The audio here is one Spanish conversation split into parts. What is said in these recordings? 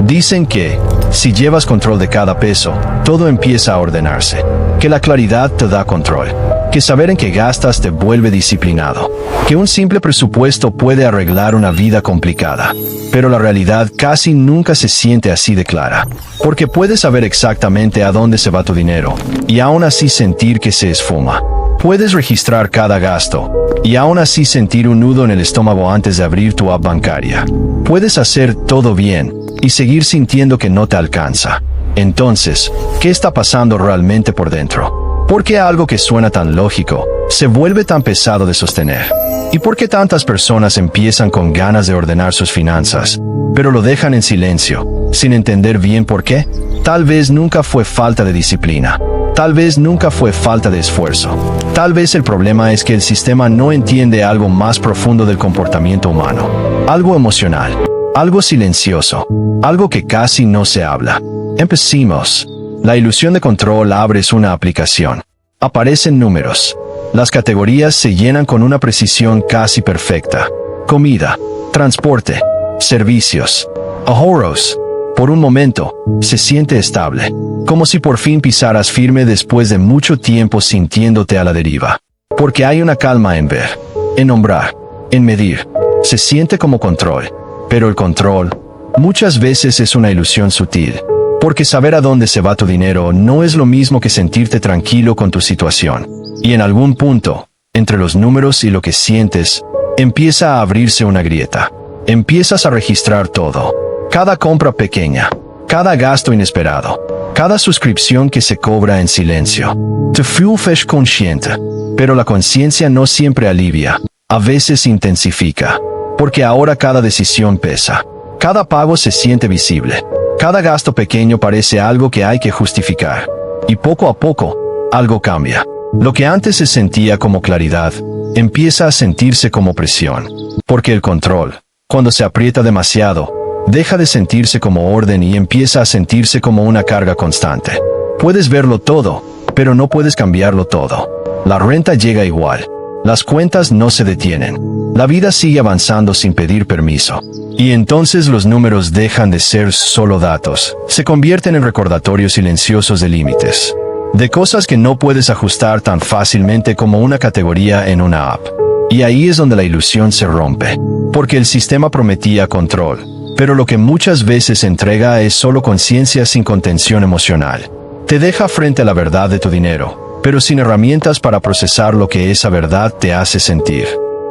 Dicen que, si llevas control de cada peso, todo empieza a ordenarse. Que la claridad te da control. Que saber en qué gastas te vuelve disciplinado. Que un simple presupuesto puede arreglar una vida complicada. Pero la realidad casi nunca se siente así de clara. Porque puedes saber exactamente a dónde se va tu dinero, y aún así sentir que se esfuma. Puedes registrar cada gasto, y aún así sentir un nudo en el estómago antes de abrir tu app bancaria. Puedes hacer todo bien, y seguir sintiendo que no te alcanza. Entonces, ¿qué está pasando realmente por dentro? ¿Por qué algo que suena tan lógico se vuelve tan pesado de sostener? ¿Y por qué tantas personas empiezan con ganas de ordenar sus finanzas, pero lo dejan en silencio, sin entender bien por qué? Tal vez nunca fue falta de disciplina. Tal vez nunca fue falta de esfuerzo. Tal vez el problema es que el sistema no entiende algo más profundo del comportamiento humano. Algo emocional. Algo silencioso. Algo que casi no se habla. Empecemos. La ilusión de control abres una aplicación. Aparecen números. Las categorías se llenan con una precisión casi perfecta. Comida, transporte, servicios, ahorros. Por un momento, se siente estable. Como si por fin pisaras firme después de mucho tiempo sintiéndote a la deriva. Porque hay una calma en ver, en nombrar, en medir. Se siente como control. Pero el control, muchas veces es una ilusión sutil. Porque saber a dónde se va tu dinero no es lo mismo que sentirte tranquilo con tu situación. Y en algún punto, entre los números y lo que sientes, empieza a abrirse una grieta. Empiezas a registrar todo. Cada compra pequeña, cada gasto inesperado, cada suscripción que se cobra en silencio. Te vuelves consciente. Pero la conciencia no siempre alivia, a veces intensifica. Porque ahora cada decisión pesa. Cada pago se siente visible. Cada gasto pequeño parece algo que hay que justificar. Y poco a poco, algo cambia. Lo que antes se sentía como claridad, empieza a sentirse como presión. Porque el control, cuando se aprieta demasiado, deja de sentirse como orden y empieza a sentirse como una carga constante. Puedes verlo todo, pero no puedes cambiarlo todo. La renta llega igual. Las cuentas no se detienen. La vida sigue avanzando sin pedir permiso. Y entonces los números dejan de ser solo datos. Se convierten en recordatorios silenciosos de límites. De cosas que no puedes ajustar tan fácilmente como una categoría en una app. Y ahí es donde la ilusión se rompe. Porque el sistema prometía control. Pero lo que muchas veces entrega es solo conciencia sin contención emocional. Te deja frente a la verdad de tu dinero, pero sin herramientas para procesar lo que esa verdad te hace sentir.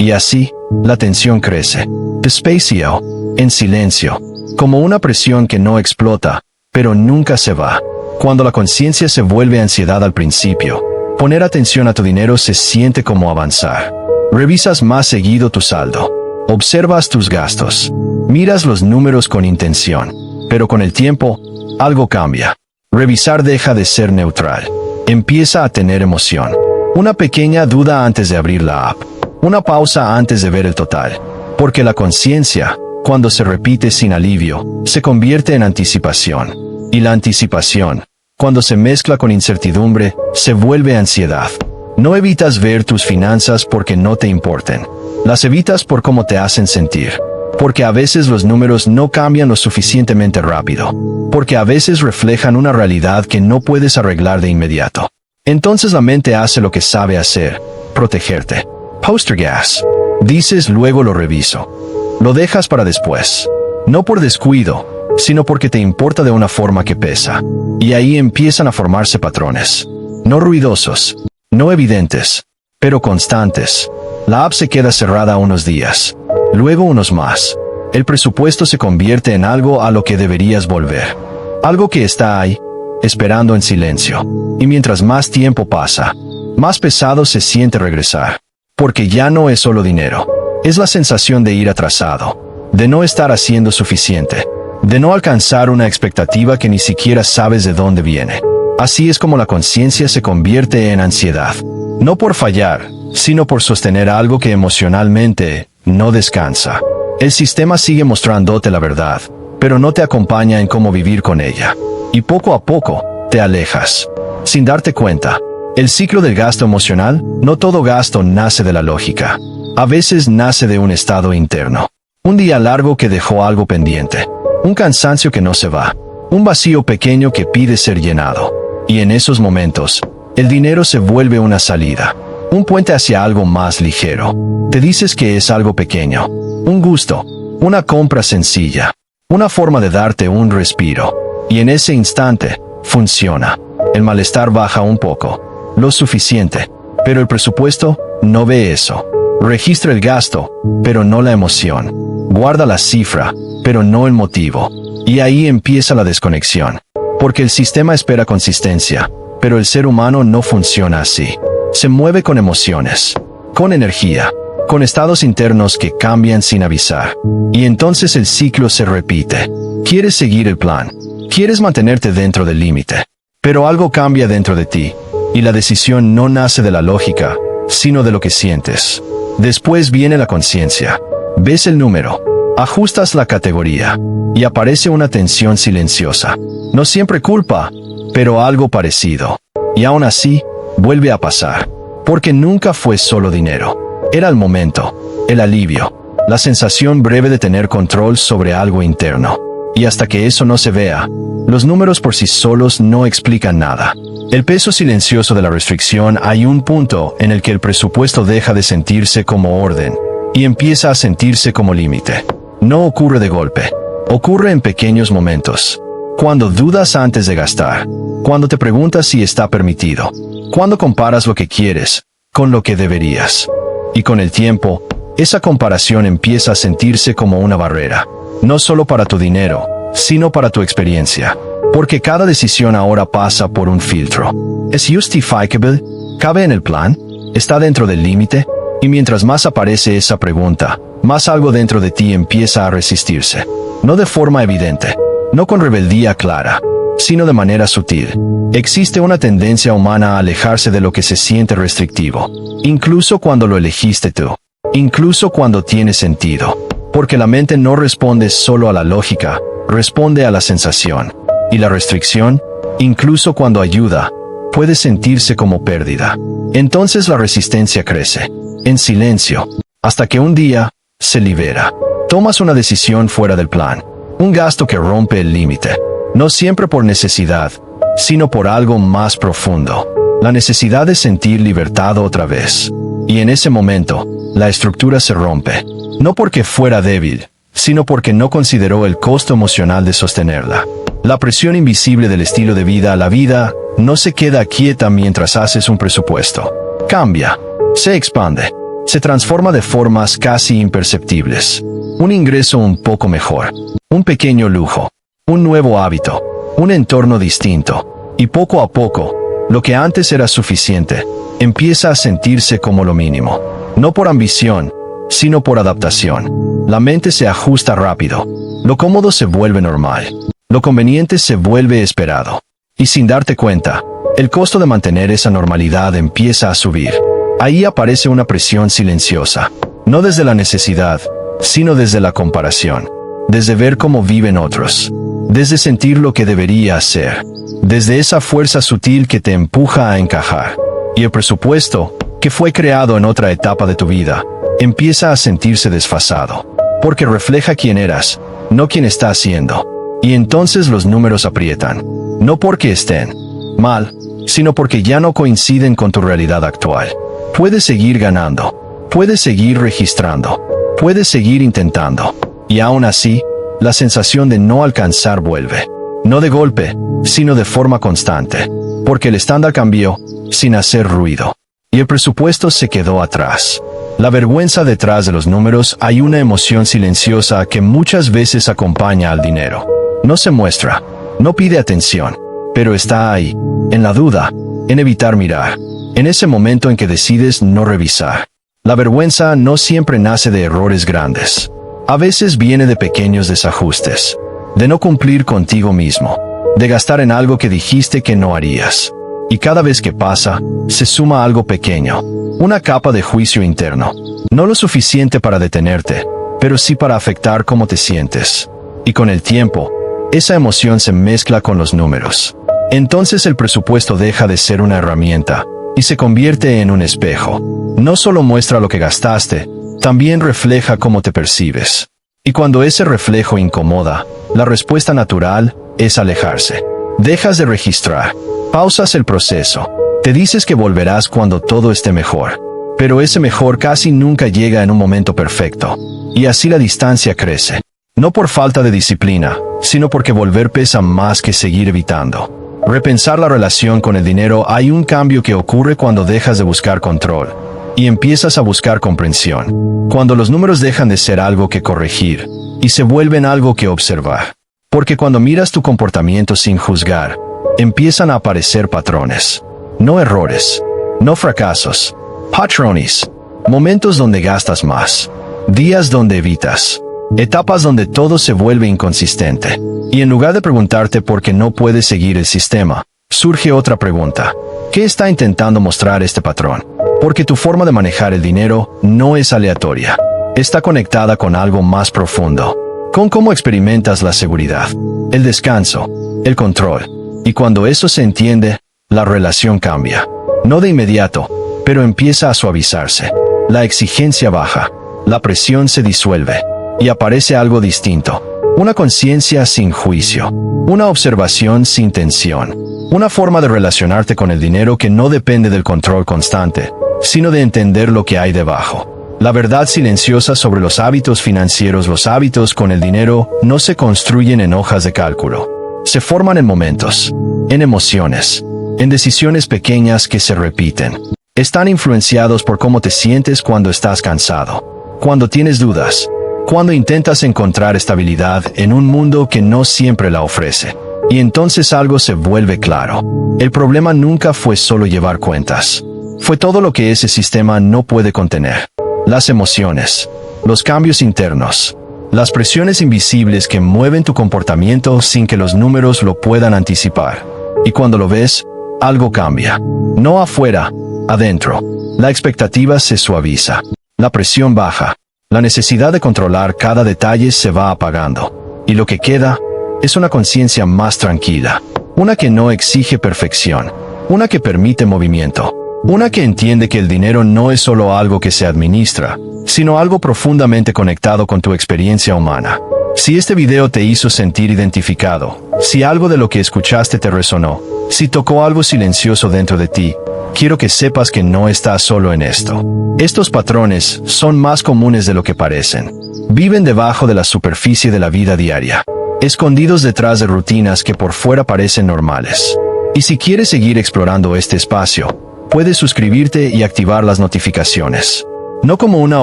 Y así, la tensión crece. Despacio, en silencio, como una presión que no explota, pero nunca se va. Cuando la conciencia se vuelve ansiedad al principio, poner atención a tu dinero se siente como avanzar. Revisas más seguido tu saldo. Observas tus gastos. Miras los números con intención. Pero con el tiempo, algo cambia. Revisar deja de ser neutral. Empieza a tener emoción. Una pequeña duda antes de abrir la app. Una pausa antes de ver el total. Porque la conciencia, cuando se repite sin alivio, se convierte en anticipación. Y la anticipación, cuando se mezcla con incertidumbre, se vuelve ansiedad. No evitas ver tus finanzas porque no te importen. Las evitas por cómo te hacen sentir. Porque a veces los números no cambian lo suficientemente rápido. Porque a veces reflejan una realidad que no puedes arreglar de inmediato. Entonces la mente hace lo que sabe hacer: protegerte. Postergas. Dices luego lo reviso. Lo dejas para después. No por descuido, sino porque te importa de una forma que pesa. Y ahí empiezan a formarse patrones. No ruidosos, no evidentes, pero constantes. La app se queda cerrada unos días. Luego unos más. El presupuesto se convierte en algo a lo que deberías volver. Algo que está ahí, esperando en silencio. Y mientras más tiempo pasa, más pesado se siente regresar. Porque ya no es solo dinero. Es la sensación de ir atrasado. De no estar haciendo suficiente. De no alcanzar una expectativa que ni siquiera sabes de dónde viene. Así es como la conciencia se convierte en ansiedad. No por fallar, sino por sostener algo que emocionalmente no descansa. El sistema sigue mostrándote la verdad, pero no te acompaña en cómo vivir con ella. Y poco a poco, te alejas. Sin darte cuenta. El ciclo del gasto emocional, no todo gasto nace de la lógica. A veces nace de un estado interno. Un día largo que dejó algo pendiente. un cansancio que no se va, un vacío pequeño que pide ser llenado. Y en esos momentos, el dinero se vuelve una salida, un puente hacia algo más ligero. Te dices que es algo pequeño, un gusto, una compra sencilla, una forma de darte un respiro. Y en ese instante, funciona. El malestar baja un poco, lo suficiente, pero el presupuesto no ve eso. Registra el gasto, pero no la emoción. Guarda la cifra, pero no el motivo. Y ahí empieza la desconexión. Porque el sistema espera consistencia, pero el ser humano no funciona así. Se mueve con emociones, con energía, con estados internos que cambian sin avisar. Y entonces el ciclo se repite. Quieres seguir el plan, quieres mantenerte dentro del límite, pero algo cambia dentro de ti, y la decisión no nace de la lógica, sino de lo que sientes. Después viene la conciencia. Ves el número, ajustas la categoría, y aparece una tensión silenciosa. No siempre culpa, pero algo parecido. Y aún así, vuelve a pasar. Porque nunca fue solo dinero. Era el momento, el alivio, la sensación breve de tener control sobre algo interno. Y hasta que eso no se vea, los números por sí solos no explican nada. El peso silencioso de la restricción, hay un punto en el que el presupuesto deja de sentirse como orden y empieza a sentirse como límite. No ocurre de golpe, ocurre en pequeños momentos. Cuando dudas antes de gastar, cuando te preguntas si está permitido, cuando comparas lo que quieres con lo que deberías. Y con el tiempo, esa comparación empieza a sentirse como una barrera, no solo para tu dinero, sino para tu experiencia. Porque cada decisión ahora pasa por un filtro. ¿Es justificable? ¿Cabe en el plan? ¿Está dentro del límite? Y mientras más aparece esa pregunta, más algo dentro de ti empieza a resistirse. No de forma evidente, no con rebeldía clara, sino de manera sutil. Existe una tendencia humana a alejarse de lo que se siente restrictivo, incluso cuando lo elegiste tú, incluso cuando tiene sentido. Porque la mente no responde solo a la lógica, responde a la sensación. Y la restricción, incluso cuando ayuda, puede sentirse como pérdida. Entonces la resistencia crece, en silencio, hasta que un día, se libera. Tomas una decisión fuera del plan, un gasto que rompe el límite, no siempre por necesidad, sino por algo más profundo, la necesidad de sentir libertad otra vez. Y en ese momento, la estructura se rompe, no porque fuera débil, sino porque no consideró el costo emocional de sostenerla. La presión invisible del estilo de vida a la vida no se queda quieta mientras haces un presupuesto. Cambia, se expande, se transforma de formas casi imperceptibles. Un ingreso un poco mejor, un pequeño lujo, un nuevo hábito, un entorno distinto. Y poco a poco, lo que antes era suficiente, empieza a sentirse como lo mínimo. No por ambición, sino por adaptación. La mente se ajusta rápido. Lo cómodo se vuelve normal. Lo conveniente se vuelve esperado. Y sin darte cuenta, el costo de mantener esa normalidad empieza a subir. Ahí aparece una presión silenciosa. No desde la necesidad, sino desde la comparación. Desde ver cómo viven otros. Desde sentir lo que debería hacer. Desde esa fuerza sutil que te empuja a encajar. Y el presupuesto, que fue creado en otra etapa de tu vida, empieza a sentirse desfasado. Porque refleja quién eras, no quién estás siendo. Y entonces los números aprietan, no porque estén mal, sino porque ya no coinciden con tu realidad actual. Puedes seguir ganando, puedes seguir registrando, puedes seguir intentando. Y aún así, la sensación de no alcanzar vuelve. No de golpe, sino de forma constante. Porque el estándar cambió, sin hacer ruido. Y el presupuesto se quedó atrás. La vergüenza detrás de los números, hay una emoción silenciosa que muchas veces acompaña al dinero. No se muestra, no pide atención, pero está ahí, en la duda, en evitar mirar, en ese momento en que decides no revisar. La vergüenza no siempre nace de errores grandes. A veces viene de pequeños desajustes, de no cumplir contigo mismo, de gastar en algo que dijiste que no harías. Y cada vez que pasa, se suma algo pequeño, una capa de juicio interno. No lo suficiente para detenerte, pero sí para afectar cómo te sientes. Y con el tiempo, esa emoción se mezcla con los números. Entonces el presupuesto deja de ser una herramienta y se convierte en un espejo. No solo muestra lo que gastaste, también refleja cómo te percibes. Y cuando ese reflejo incomoda, La respuesta natural es alejarse. Dejas de registrar. Pausas el proceso. Te dices que volverás cuando todo esté mejor. Pero ese mejor casi nunca llega en un momento perfecto. Y así la distancia crece. No por falta de disciplina, sino porque volver pesa más que seguir evitando. Repensar la relación con el dinero. Hay un cambio que ocurre cuando dejas de buscar control y empiezas a buscar comprensión. Cuando los números dejan de ser algo que corregir y se vuelven algo que observar. Porque cuando miras tu comportamiento sin juzgar, empiezan a aparecer patrones. No errores, no fracasos, patrones. Momentos donde gastas más, días donde evitas, etapas donde todo se vuelve inconsistente. Y en lugar de preguntarte por qué no puedes seguir el sistema, surge otra pregunta. ¿Qué está intentando mostrar este patrón? Porque tu forma de manejar el dinero no es aleatoria. Está conectada con algo más profundo. Con cómo experimentas la seguridad, el descanso, el control. Y cuando eso se entiende, la relación cambia. No de inmediato, pero empieza a suavizarse. La exigencia baja, la presión se disuelve, y aparece algo distinto. Una conciencia sin juicio, una observación sin tensión, una forma de relacionarte con el dinero que no depende del control constante, sino de entender lo que hay debajo. La verdad silenciosa sobre los hábitos financieros. Los hábitos con el dinero no se construyen en hojas de cálculo. Se forman en momentos, en emociones, en decisiones pequeñas que se repiten. Están influenciados por cómo te sientes cuando estás cansado, cuando tienes dudas, cuando intentas encontrar estabilidad en un mundo que no siempre la ofrece. Y entonces algo se vuelve claro. El problema nunca fue solo llevar cuentas. Fue todo lo que ese sistema no puede contener. Las emociones, los cambios internos, las presiones invisibles que mueven tu comportamiento sin que los números lo puedan anticipar. Y cuando lo ves, algo cambia. No afuera, adentro. La expectativa se suaviza. La presión baja. La necesidad de controlar cada detalle se va apagando. Y lo que queda es una conciencia más tranquila. Una que no exige perfección. Una que permite movimiento. Una que entiende que el dinero no es solo algo que se administra, sino algo profundamente conectado con tu experiencia humana. Si este video te hizo sentir identificado, si algo de lo que escuchaste te resonó, si tocó algo silencioso dentro de ti, quiero que sepas que no estás solo en esto. Estos patrones son más comunes de lo que parecen. Viven debajo de la superficie de la vida diaria, escondidos detrás de rutinas que por fuera parecen normales. Y si quieres seguir explorando este espacio, puedes suscribirte y activar las notificaciones. No como una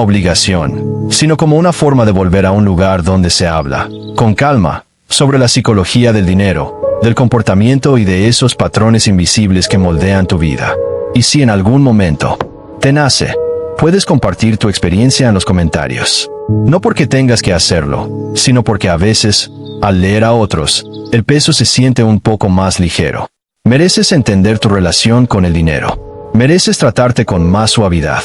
obligación, sino como una forma de volver a un lugar donde se habla, con calma, sobre la psicología del dinero, del comportamiento y de esos patrones invisibles que moldean tu vida. Y si en algún momento te nace, puedes compartir tu experiencia en los comentarios. No porque tengas que hacerlo, sino porque a veces, al leer a otros, el peso se siente un poco más ligero. Mereces entender tu relación con el dinero. Mereces tratarte con más suavidad.